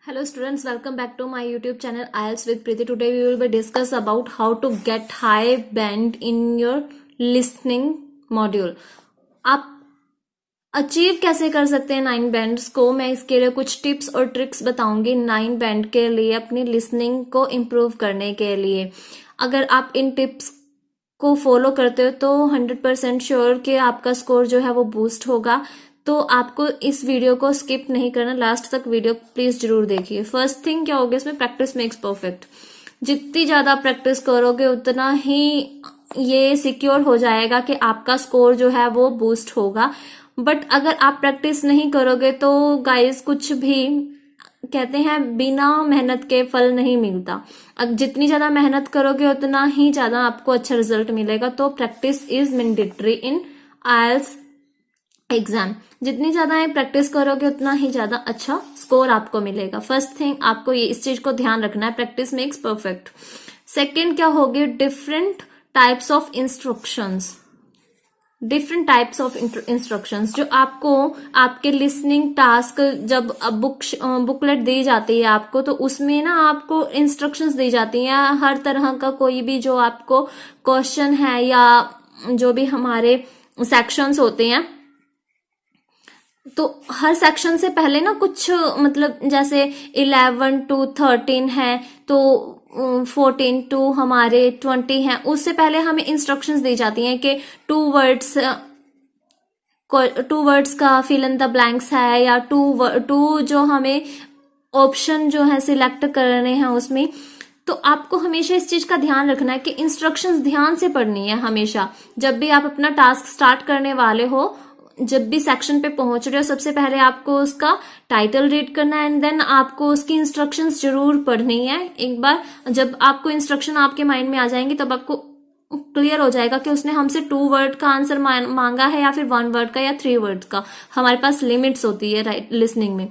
Hello students, welcome back to my YouTube channel IELTS with Preeti. Today we will be discuss about how to get high band in your listening module. आप achieve कैसे कर सकते हैं 9 bands को, मैं इसके लिए कुछ टिप्स और ट्रिक्स बताऊंगी 9 बैंड के लिए अपनी लिसनिंग को इम्प्रूव करने के लिए। अगर आप इन टिप्स को फॉलो करते हो तो 100% श्योर कि आपका स्कोर जो है वो बूस्ट होगा। तो आपको इस वीडियो को स्किप नहीं करना, लास्ट तक वीडियो प्लीज जरूर देखिए। फर्स्ट थिंग क्या होगा इसमें, प्रैक्टिस मेक्स परफेक्ट। जितनी ज्यादा प्रैक्टिस करोगे उतना ही ये सिक्योर हो जाएगा कि आपका स्कोर जो है वो बूस्ट होगा। बट अगर आप प्रैक्टिस नहीं करोगे तो गाइस कुछ भी कहते हैं बिना मेहनत के फल नहीं मिलता। अब जितनी ज्यादा मेहनत करोगे उतना ही ज्यादा आपको अच्छा रिजल्ट मिलेगा। तो practice is mandatory in IELTS exam. जितनी ज्यादा प्रैक्टिस करोगे उतना ही ज्यादा अच्छा स्कोर आपको मिलेगा। फर्स्ट थिंग आपको ये इस चीज को ध्यान रखना है, प्रैक्टिस मेक्स परफेक्ट। सेकेंड क्या होगी, different types of instructions. Different types of instructions जो आपको आपके लिसनिंग टास्क जब बुकलेट दी जाती है आपको, तो उसमें ना आपको इंस्ट्रक्शंस दी जाती हैं हर तरह का। कोई भी जो आपको क्वेश्चन है या जो भी हमारे सेक्शंस होते हैं, तो हर सेक्शन से पहले ना कुछ मतलब जैसे 11 to 13 है, तो 14 to हमारे 20 है, उससे पहले हमें इंस्ट्रक्शंस दी जाती हैं कि टू वर्ड्स का फिल इन द ब्लैंक्स है, या टू जो हमें ऑप्शन जो है सिलेक्ट करने हैं उसमें। तो आपको हमेशा इस चीज का ध्यान रखना है कि इंस्ट्रक्शंस ध्यान से पढ़नी है हमेशा। जब भी आप अपना टास्क स्टार्ट करने वाले हो, जब भी सेक्शन पे पहुंच रहे हो, सबसे पहले आपको उसका टाइटल रीड करना है एंड देन आपको उसकी इंस्ट्रक्शंस जरूर पढ़नी है। एक बार जब आपको इंस्ट्रक्शन आपके माइंड में आ जाएंगी तब आपको क्लियर हो जाएगा कि उसने हमसे 2 वर्ड का आंसर मांगा है या फिर 1 वर्ड का या 3 वर्ड का। हमारे पास लिमिट्स होती है राइट लिसनिंग में।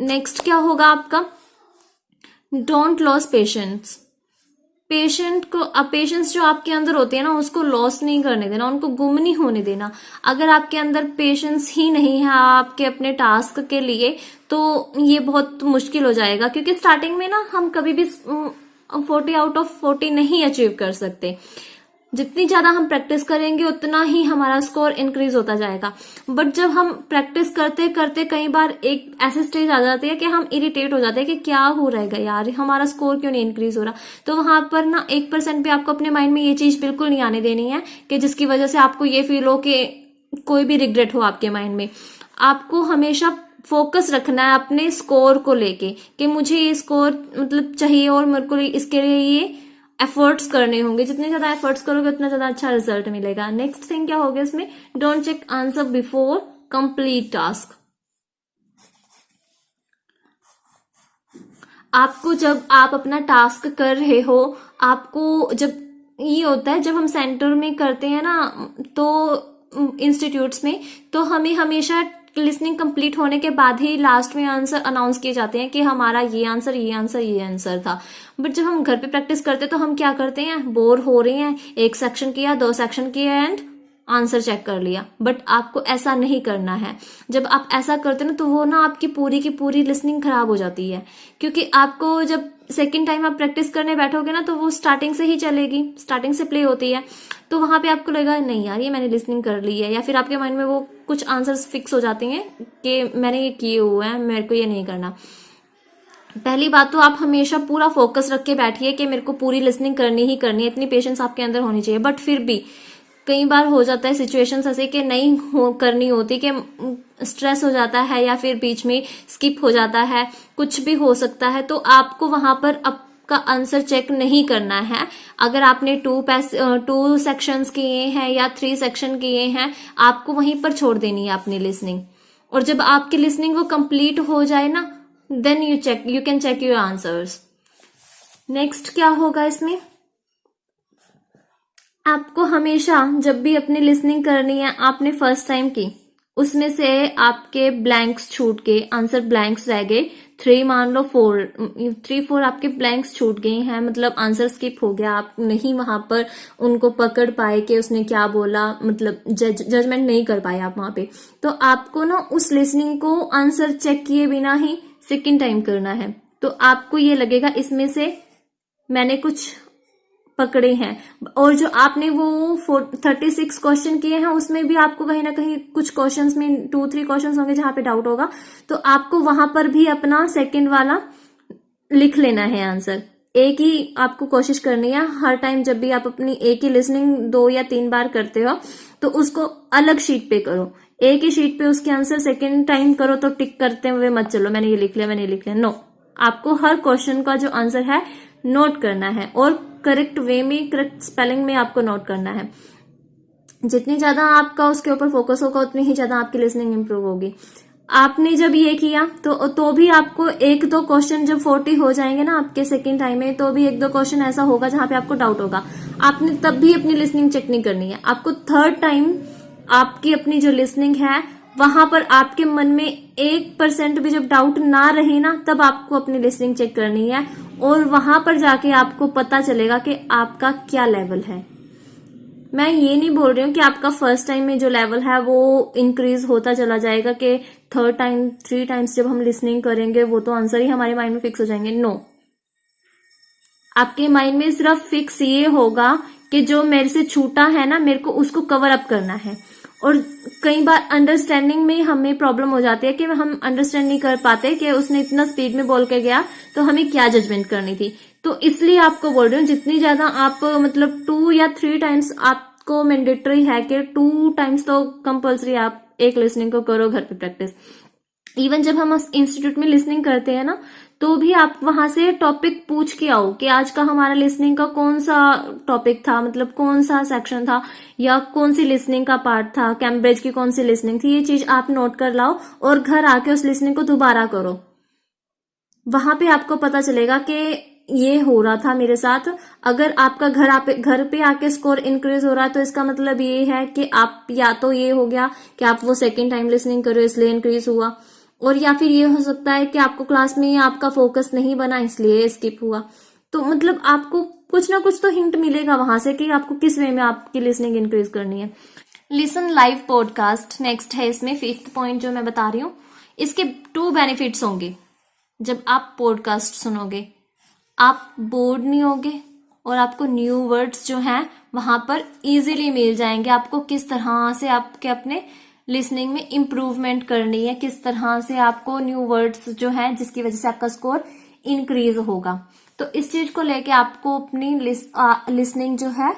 नेक्स्ट क्या होगा आपका, डोंट लॉस पेशेंस। पेशेंस जो आपके अंदर होती है ना, उसको लॉस नहीं करने देना, उनको गुम नहीं होने देना। अगर आपके अंदर पेशेंस ही नहीं है आपके अपने टास्क के लिए, तो ये बहुत मुश्किल हो जाएगा। क्योंकि स्टार्टिंग में ना हम कभी भी 40 आउट ऑफ 40 नहीं अचीव कर सकते। जितनी ज्यादा हम प्रैक्टिस करेंगे उतना ही हमारा स्कोर इंक्रीज होता जाएगा। बट जब हम प्रैक्टिस करते करते कई बार एक ऐसे स्टेज आ जाती है कि हम इरिटेट हो जाते हैं कि क्या हो रहेगा यार, हमारा स्कोर क्यों नहीं इंक्रीज हो रहा। तो वहां पर ना 1% भी आपको अपने माइंड में ये चीज बिल्कुल नहीं आने देनी है कि जिसकी वजह से आपको ये फील हो कि कोई भी रिग्रेट हो आपके माइंड में। आपको हमेशा फोकस रखना है अपने स्कोर को लेके कि मुझे ये स्कोर मतलब चाहिए और मेरे को इसके लिए ये एफर्ट्स करने होंगे। जितने ज्यादा एफर्ट्स करोगे उतना ज्यादा अच्छा रिजल्ट मिलेगा। नेक्स्ट थिंग क्या होगा इसमें, don't check answer before complete task. आपको जब आप अपना टास्क कर रहे हो, आपको जब ये होता है जब हम सेंटर में करते हैं ना, तो इंस्टीट्यूट्स में, तो हमें हमेशा लिसनिंग कंप्लीट होने के बाद ही लास्ट में आंसर अनाउंस किए जाते हैं कि हमारा ये आंसर था। बट जब हम घर पे प्रैक्टिस करते हैं तो हम क्या करते हैं, बोर हो रहे हैं, एक सेक्शन किया, 2 सेक्शन किया एंड आंसर चेक कर लिया। बट आपको ऐसा नहीं करना है। जब आप ऐसा करते हैं ना तो वो ना आपकी पूरी की पूरी लिसनिंग खराब हो जाती है। क्योंकि आपको जब सेकेंड टाइम आप प्रैक्टिस करने बैठोगे ना तो वो स्टार्टिंग से ही चलेगी, स्टार्टिंग से प्ले होती है। तो वहां पे आपको लगेगा नहीं यार ये मैंने लिसनिंग कर ली है, या फिर आपके माइंड में वो कुछ आंसर्स फिक्स हो जाते हैं कि मैंने ये किए हुए हैं, मेरे को ये नहीं करना। पहली बात तो आप हमेशा पूरा फोकस रख के बैठिए कि मेरे को पूरी लिसनिंग करनी ही करनी है, इतनी पेशेंस आपके अंदर होनी चाहिए। बट फिर भी कई बार हो जाता है सिचुएशंस ऐसे कि नहीं करनी होती, कि स्ट्रेस हो जाता है या फिर बीच में स्किप हो जाता है, कुछ भी हो सकता है। तो आपको वहां पर आपका आंसर चेक नहीं करना है। अगर आपने 2 सेक्शंस किए हैं या 3 सेक्शन किए हैं, आपको वहीं पर छोड़ देनी है अपनी लिसनिंग। और जब आपकी लिसनिंग वो कंप्लीट हो जाए ना, then you can check your answers. Next क्या होगा इसमें, आपको हमेशा जब भी अपनी लिसनिंग करनी है, आपने फर्स्ट टाइम की, उसमें से आपके ब्लैंक्स छूट के आंसर ब्लैंक्स रह गए 3, मान लो 4 आपके ब्लैंक्स छूट गए हैं, मतलब आंसर स्किप हो गया, आप नहीं वहां पर उनको पकड़ पाए कि उसने क्या बोला, मतलब जजमेंट नहीं कर पाए आप वहां पे। तो आपको ना उस लिसनिंग को आंसर चेक किए बिना ही सेकेंड टाइम करना है। तो आपको ये लगेगा इसमें से मैंने कुछ पकड़े हैं। और जो आपने वो 36 क्वेश्चन किए हैं उसमें भी आपको कहीं ना कहीं कुछ क्वेश्चंस में 2-3 क्वेश्चंस होंगे जहां पे डाउट होगा, तो आपको वहां पर भी अपना सेकंड वाला लिख लेना है आंसर। एक ही आपको कोशिश करनी है हर टाइम, जब भी आप अपनी एक ही लिसनिंग 2 या 3 बार करते हो तो उसको अलग शीट पे करो। एक ही शीट पे उसके आंसर सेकेंड टाइम करो तो टिक करते हुए मत चलो, मैंने ये लिख लिया, मैंने ये लिख लिया। नो, आपको हर क्वेश्चन का जो आंसर है नोट करना है और करेक्ट वे में, करेक्ट स्पेलिंग में आपको नोट करना है। जितनी ज्यादा आपका उसके ऊपर फोकस होगा उतनी ही ज्यादा आपकी लिसनिंग इंप्रूव होगी। आपने जब ये किया तो भी आपको 1-2 क्वेश्चन जब 40 हो जाएंगे ना आपके सेकेंड टाइम में, तो भी 1-2 क्वेश्चन ऐसा होगा जहां पे आपको डाउट होगा, आपने तब भी अपनी लिसनिंग चेक नहीं करनी है। आपको थर्ड टाइम आपकी अपनी जो लिसनिंग है वहां पर आपके मन में 1% भी जब डाउट ना रहे ना, तब आपको अपनी लिसनिंग चेक करनी है और वहां पर जाके आपको पता चलेगा कि आपका क्या लेवल है। मैं ये नहीं बोल रही हूँ कि आपका फर्स्ट टाइम में जो लेवल है वो इंक्रीज होता चला जाएगा कि थर्ड टाइम 3 टाइम्स जब हम लिसनिंग करेंगे वो तो आंसर ही हमारे माइंड में फिक्स हो जाएंगे। नो, आपके माइंड में सिर्फ फिक्स ये होगा कि जो मेरे से छूटा है ना, मेरे को उसको कवर अप करना है। और कई बार अंडरस्टैंडिंग में हमें प्रॉब्लम हो जाती है कि हम अंडरस्टैंड नहीं कर पाते कि उसने इतना स्पीड में बोल के गया तो हमें क्या जजमेंट करनी थी। तो इसलिए आपको बोल रही हूँ जितनी ज्यादा आप मतलब 2 या 3 टाइम्स आपको मैंडेटरी है कि 2 टाइम्स तो कंपल्सरी आप एक लिसनिंग को करो घर पे प्रैक्टिस। इवन जब हम इंस्टीट्यूट में लिसनिंग करते हैं ना, तो भी आप वहां से टॉपिक पूछ के आओ कि आज का हमारा लिसनिंग का कौन सा टॉपिक था, मतलब कौन सा सेक्शन था या कौन सी लिसनिंग का पार्ट था, कैम्ब्रिज की कौन सी लिसनिंग थी, ये चीज आप नोट कर लाओ और घर आके उस लिसनिंग को दोबारा करो। वहां पे आपको पता चलेगा कि ये हो रहा था मेरे साथ। अगर आपका घर पे आके स्कोर इंक्रीज हो रहा है तो इसका मतलब ये है कि आप या तो ये हो गया कि आप वो सेकेंड टाइम लिसनिंग करो इसलिए इंक्रीज हुआ, और या फिर ये हो सकता है कि आपको क्लास में आपका फोकस नहीं बना इसलिए स्किप हुआ। तो मतलब आपको कुछ ना कुछ तो हिंट मिलेगा वहां से कि आपको किस वे में आपकी लिसनिंग इंक्रीज करनी है। लिसन लाइव पॉडकास्ट नेक्स्ट है, इसमें 5th पॉइंट जो मैं बता रही हूँ। इसके 2 बेनिफिट्स होंगे। जब आप पॉडकास्ट सुनोगे आप बोर्ड नहीं होगे और आपको न्यू वर्ड्स जो हैं वहां पर इजीली मिल जाएंगे। आपको किस तरह से आपके अपने लिसनिंग में इम्प्रूवमेंट करनी है, किस तरह से आपको न्यू वर्ड्स जो है जिसकी वजह से आपका स्कोर इंक्रीज होगा। तो इस चीज को लेके आपको अपनी लिसनिंग जो है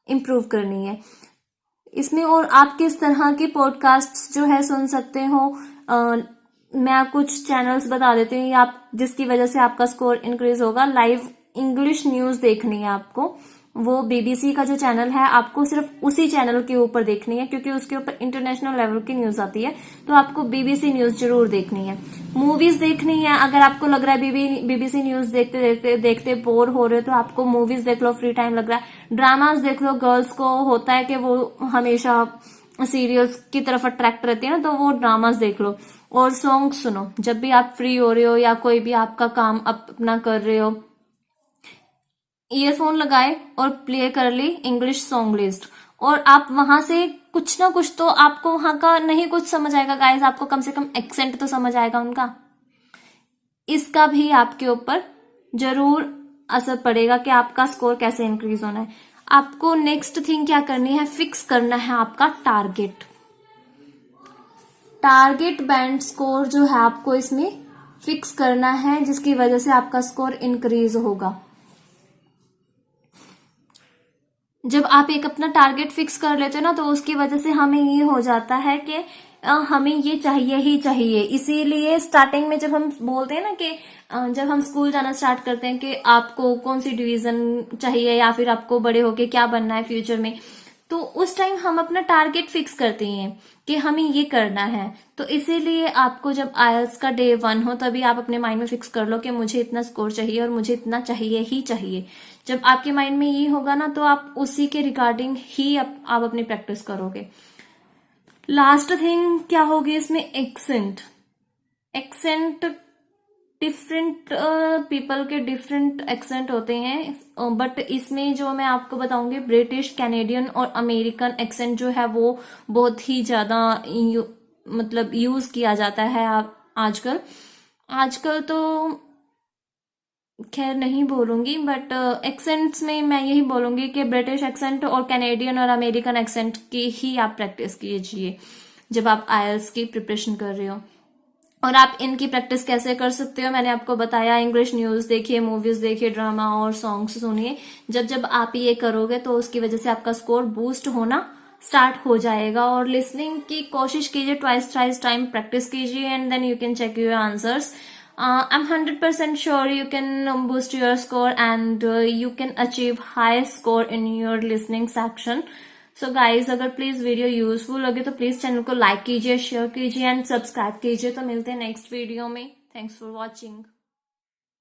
इम्प्रूव करनी है इसमें। और आप किस तरह के पॉडकास्ट जो है सुन सकते हो, मैं कुछ चैनल्स बता देती हूँ आप जिसकी वजह से आपका स्कोर इंक्रीज होगा। लाइव इंग्लिश न्यूज देखनी है आपको, वो बीबीसी का जो चैनल है आपको सिर्फ उसी चैनल के ऊपर देखनी है क्योंकि उसके ऊपर इंटरनेशनल लेवल की न्यूज आती है, तो आपको बीबीसी न्यूज जरूर देखनी है। मूवीज देखनी है, अगर आपको लग रहा है बीबीसी न्यूज देखते बोर हो रहे हो तो आपको मूवीज देख लो, फ्री टाइम लग रहा है। ड्रामाज देख लो, गर्ल्स को होता है कि वो हमेशा सीरियल्स की तरफ अट्रैक्ट रहती है ना, तो वो ड्रामास देख लो। और सॉन्ग सुनो जब भी आप फ्री हो रहे हो या कोई भी आपका काम अपना कर रहे हो, ईयरफोन लगाए और प्ले कर ली इंग्लिश सॉन्ग लिस्ट, और आप वहां से कुछ ना कुछ तो आपको वहां का नहीं कुछ समझ आएगा गाइस, आपको कम से कम एक्सेंट तो समझ आएगा उनका। इसका भी आपके ऊपर जरूर असर पड़ेगा कि आपका स्कोर कैसे इंक्रीज होना है। आपको नेक्स्ट थिंग क्या करनी है, फिक्स करना है आपका टारगेट बैंड स्कोर जो है आपको इसमें फिक्स करना है जिसकी वजह से आपका स्कोर इंक्रीज होगा। जब आप एक अपना टारगेट फिक्स कर लेते हो ना तो उसकी वजह से हमें ये हो जाता है कि हमें ये चाहिए ही चाहिए। इसीलिए स्टार्टिंग में जब हम बोलते हैं ना कि जब हम स्कूल जाना स्टार्ट करते हैं कि आपको कौन सी डिवीजन चाहिए या फिर आपको बड़े होके क्या बनना है फ्यूचर में, तो उस टाइम हम अपना टारगेट फिक्स करते हैं कि हमें ये करना है। तो इसीलिए आपको जब आईएलटीएस का डे 1 हो तभी आप अपने माइंड में फिक्स कर लो कि मुझे इतना स्कोर चाहिए और मुझे इतना चाहिए ही चाहिए। जब आपके माइंड में ये होगा ना तो आप उसी के रिगार्डिंग ही आप अपनी प्रैक्टिस करोगे। लास्ट थिंग क्या होगी इसमें, एक्सेंट डिफरेंट पीपल के डिफरेंट एक्सेंट होते हैं, बट इसमें जो मैं आपको बताऊंगी ब्रिटिश, कैनेडियन और अमेरिकन एक्सेंट जो है वो बहुत ही ज्यादा मतलब यूज किया जाता है आजकल। आजकल तो खैर नहीं बोलूंगी, बट एक्सेंट्स में मैं यही बोलूंगी कि ब्रिटिश एक्सेंट और कैनेडियन और अमेरिकन एक्सेंट की ही आप प्रैक्टिस कीजिए जब आप आयल्स की प्रिपरेशन कर रहे हो। और आप इनकी प्रैक्टिस कैसे कर सकते हो, मैंने आपको बताया। इंग्लिश न्यूज देखिए, मूवीज देखिए, ड्रामा और सॉन्ग्स सुनिए। जब जब आप ये करोगे तो उसकी वजह से आपका स्कोर बूस्ट होना स्टार्ट हो जाएगा। और लिसनिंग की कोशिश कीजिए, ट्वाइस थ्राइस टाइम प्रैक्टिस कीजिए, and then you can check your answers. I'm 100% sure you can boost your score, and you can achieve high score in your listening section. So guys, अगर please video useful लगे तो please channel को like कीजिए, share कीजिए and subscribe कीजिए। तो मिलते हैं नेक्स्ट वीडियो में। Thanks for watching.